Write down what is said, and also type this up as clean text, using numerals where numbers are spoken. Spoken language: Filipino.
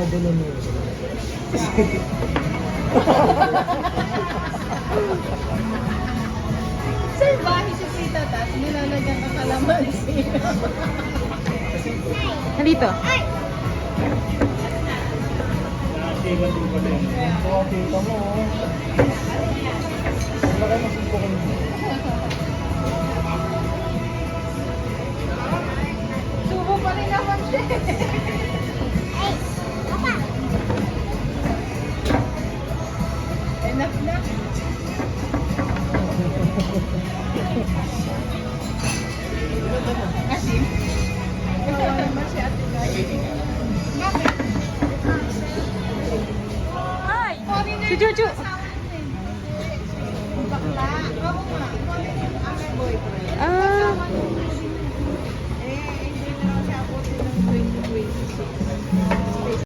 Dadala mo. Sir, bahay si Tita Tat, nilalagyan ka kalamansi. Nandito. Nakakilan din pala yun. So, kita mo. Wala kayo masubukan mo. Subo pa rin naman siya. Enough na. Kasi, naman si Ate Guy. Ay! Si Chuchu. Bakla. Ako nga. Ang boyfriend.